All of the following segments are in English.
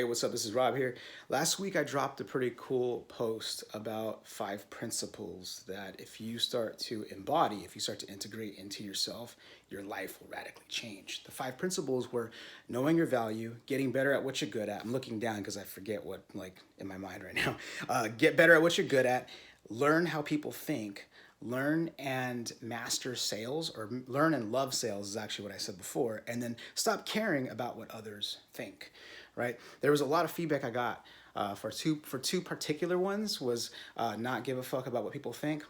Hey, what's up? This is Rob here. Last week I dropped a pretty cool post about 5 principles that if you start to embody, if you start to integrate into yourself, your life will radically change. The 5 principles were knowing your value, getting better at what you're good at. I'm looking down because I forget what, like, in my mind right now. Get better at what you're good at, learn how people think, learn and master sales, or learn and love sales is actually what I said before, and then stop caring about what others think. Right? There was a lot of feedback I got for two particular ones was not give a fuck about what people think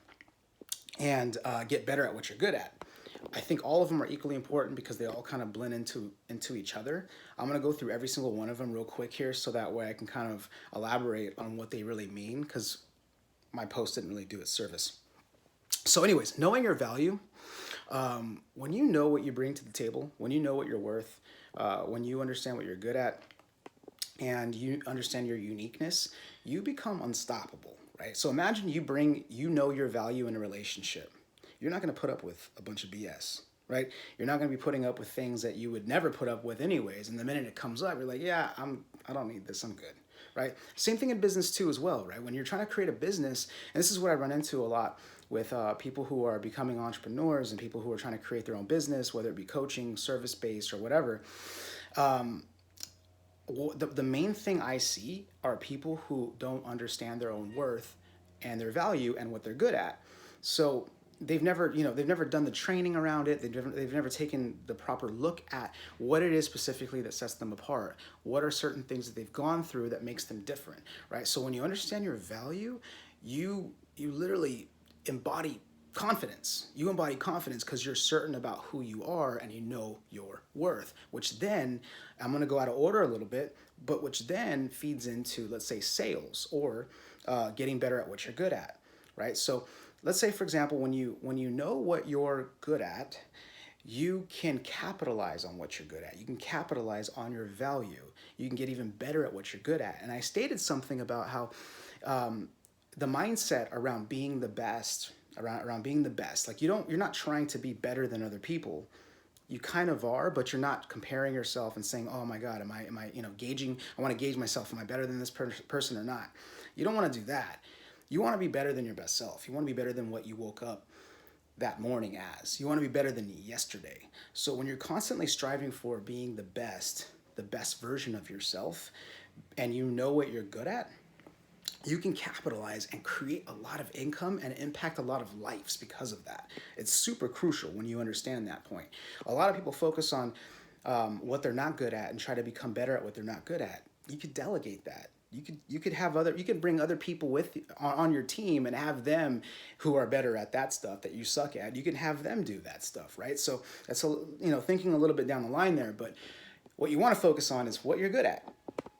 and get better at what you're good at. I think all of them are equally important because they all kind of blend into each other. I'm gonna go through every single one of them real quick here, so that way I can kind of elaborate on what they really mean, because my post didn't really do its service. So, anyways, knowing your value. When you know what you bring to the table, when you know what you're worth, when you understand what you're good at, and you understand your uniqueness, you become unstoppable, right? So imagine you know your value in a relationship. You're not going to put up with a bunch of BS, right? You're not going to be putting up with things that you would never put up with anyways. And the minute it comes up, you're like, yeah, I don't need this. I'm good, right? Same thing in business too, as well, right? When you're trying to create a business, and this is what I run into a lot with people who are becoming entrepreneurs and people who are trying to create their own business, whether it be coaching, service based, or whatever. The main thing I see are people who don't understand their own worth and their value and what they're good at. So they've never done the training around it. They've never taken the proper look at what it is specifically that sets them apart. What are certain things that they've gone through that makes them different, right? So when you understand your value, you literally embody confidence. You embody confidence because you're certain about who you are and you know your worth, which then, I'm going to go out of order a little bit, but which then feeds into, let's say, sales, or getting better at what you're good at, right? So let's say, for example, when you know what you're good at, you can capitalize on what you're good at. You can capitalize on your value. You can get even better at what you're good at. And I stated something about how the mindset around being the best, around being the best, like you're not trying to be better than other people. You kind of are, but you're not comparing yourself and saying, oh my God, am I gauging, I want to gauge myself, am I better than this person or not? You don't want to do that. You want to be better than your best self. You want to be better than what you woke up that morning as. You want to be better than yesterday. So when you're constantly striving for being the best version of yourself, and you know what you're good at, you can capitalize and create a lot of income and impact a lot of lives because of that. It's super crucial when you understand that point. A lot of people focus on what they're not good at and try to become better at what they're not good at. You could delegate that. You could bring other people with on your team and have them who are better at that stuff that you suck at. You can have them do that stuff, right? So that's thinking a little bit down the line there. But what you want to focus on is what you're good at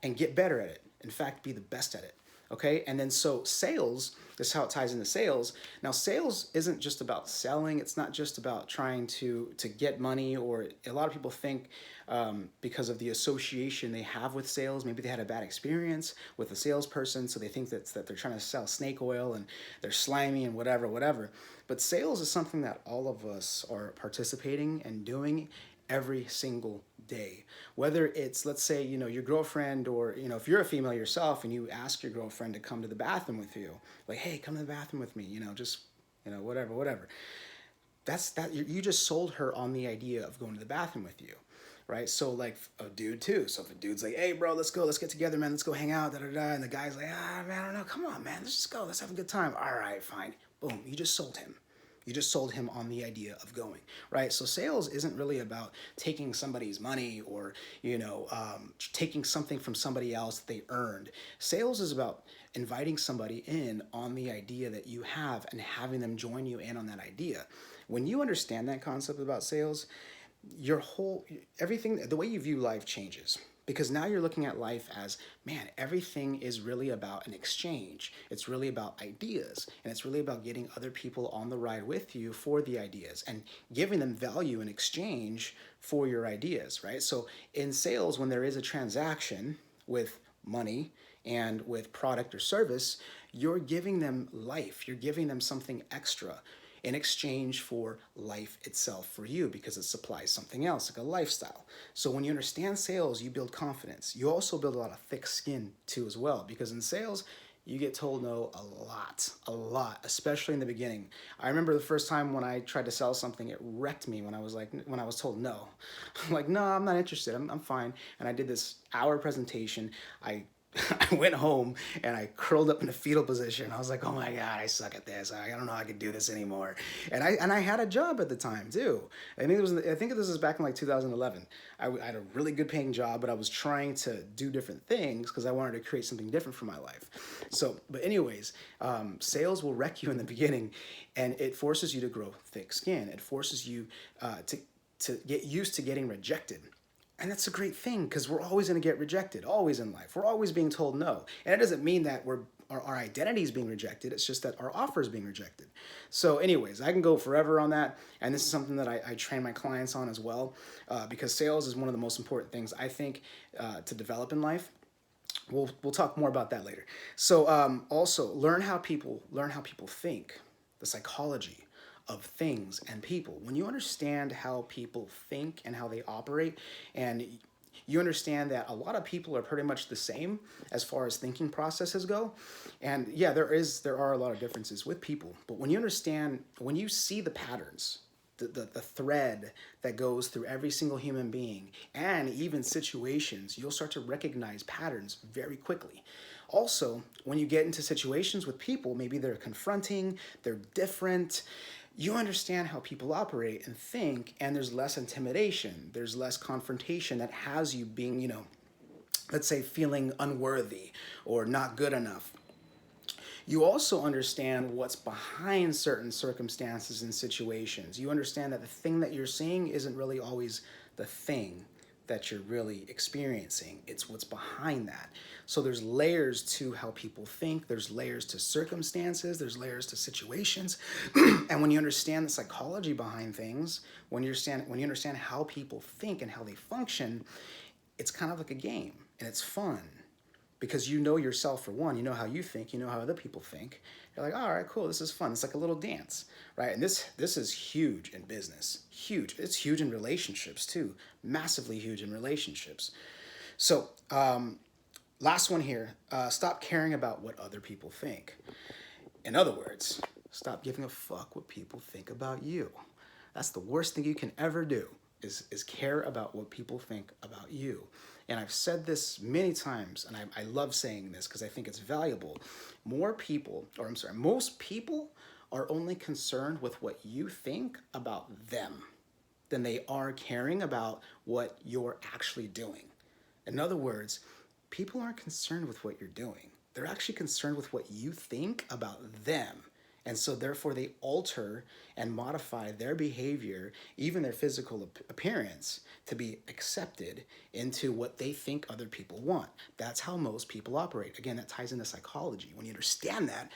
and get better at it. In fact, be the best at it. Okay, and then so sales, this is how it ties into sales. Now, sales isn't just about selling. It's not just about trying to get money, or a lot of people think because of the association they have with sales, maybe they had a bad experience with a salesperson, so they think that they're trying to sell snake oil and they're slimy and whatever. But sales is something that all of us are participating and doing every single day. Whether it's, let's say, your girlfriend, or, if you're a female yourself and you ask your girlfriend to come to the bathroom with you, like, hey, come to the bathroom with me, just, whatever. You just sold her on the idea of going to the bathroom with you. Right? So like a dude too. So if a dude's like, hey bro, let's get together, man, let's go hang out, and the guy's like, man, I don't know, come on, man, let's just go, let's have a good time. All right, fine. Boom, you just sold him. You just sold him on the idea of going, right? So sales isn't really about taking somebody's money, or taking something from somebody else that they earned. Sales is about inviting somebody in on the idea that you have and having them join you in on that idea. When you understand that concept about sales, everything, the way you view life changes, because now you're looking at life as, man, everything is really about an exchange. It's really about ideas, and it's really about getting other people on the ride with you for the ideas and giving them value in exchange for your ideas, right? So in sales, when there is a transaction with money and with product or service, you're giving them life. You're giving them something extra. in exchange for life itself for you, because it supplies something else, like a lifestyle. So when you understand sales, you build confidence. You also build a lot of thick skin too as well, because in sales, you get told no a lot, especially in the beginning. I remember the first time when I tried to sell something, it wrecked me when I was told no. I'm like, no, I'm not interested. I'm fine. And I did this hour presentation. I I went home and I curled up in a fetal position. I was like, "Oh my god, I suck at this. I don't know how I can do this anymore." And I had a job at the time too. I think this was back in like 2011. I had a really good paying job, but I was trying to do different things because I wanted to create something different for my life. So, but anyways, sales will wreck you in the beginning, and it forces you to grow thick skin. It forces you to get used to getting rejected. And that's a great thing, because we're always going to get rejected, always in life. We're always being told no. And it doesn't mean that our identity is being rejected. It's just that our offer is being rejected. So anyways, I can go forever on that. And this is something that I train my clients on as well, because sales is one of the most important things, I think, to develop in life. We'll talk more about that later. So also learn how people think, the psychology of things and people. When you understand how people think and how they operate, and you understand that a lot of people are pretty much the same as far as thinking processes go. And yeah, there are a lot of differences with people, but when you see the patterns, the thread that goes through every single human being and even situations, you'll start to recognize patterns very quickly. Also, when you get into situations with people, maybe they're confronting, they're different, you understand how people operate and think, and there's less intimidation, there's less confrontation that has you being, let's say, feeling unworthy or not good enough. You also understand what's behind certain circumstances and situations. You understand that the thing that you're seeing isn't really always the thing that you're really experiencing. It's what's behind that. So there's layers to how people think, there's layers to circumstances, there's layers to situations. And when you understand the psychology behind things, when you understand how people think and how they function, it's kind of like a game, and it's fun. Because you know yourself, for one, you know how you think, you know how other people think. You're like, all right, cool, this is fun. It's like a little dance, right? And this is huge in business, huge. It's huge in relationships too, massively huge in relationships. So last one here, stop caring about what other people think. In other words, stop giving a fuck what people think about you. That's the worst thing you can ever do, is care about what people think about you. And I've said this many times, and I love saying this because I think it's valuable. Most people are only concerned with what you think about them than they are caring about what you're actually doing. In other words, people aren't concerned with what you're doing. They're actually concerned with what you think about them. And so therefore they alter and modify their behavior, even their physical appearance, to be accepted into what they think other people want. That's how most people operate. Again, that ties into psychology. When you understand that,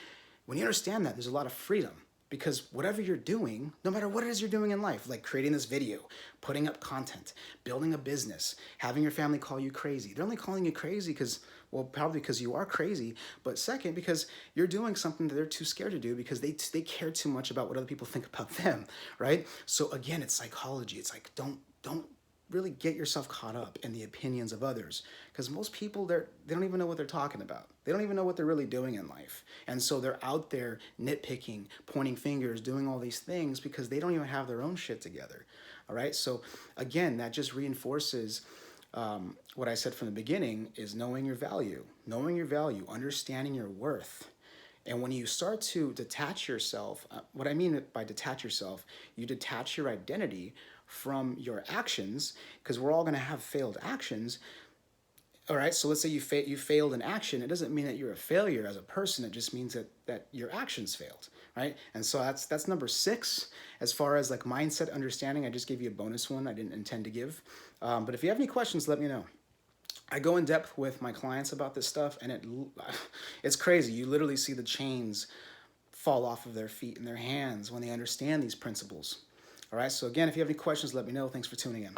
there's a lot of freedom. Because whatever you're doing, no matter what it is you're doing in life, like creating this video, putting up content, building a business, having your family call you crazy. They're only calling you crazy because, well, probably because you are crazy, but second, because you're doing something that they're too scared to do because they care too much about what other people think about them, right? So again, it's psychology. It's like, don't really get yourself caught up in the opinions of others, because most people, they don't even know what they're talking about. They don't even know what they're really doing in life. And so they're out there nitpicking, pointing fingers, doing all these things because they don't even have their own shit together. All right. So again, that just reinforces what I said from the beginning, is knowing your value, understanding your worth. And when you start to detach yourself, what I mean by detach yourself, you detach your identity from your actions, because we're all going to have failed actions. All right, so let's say you failed an action. It doesn't mean that you're a failure as a person. It just means that your actions failed, right? And so that's number 6 as far as like mindset understanding. I just gave you a bonus one I didn't intend to give. But if you have any questions, let me know. I go in depth with my clients about this stuff, and it's crazy. You literally see the chains fall off of their feet and their hands when they understand these principles. All right, so again, if you have any questions, let me know. Thanks for tuning in.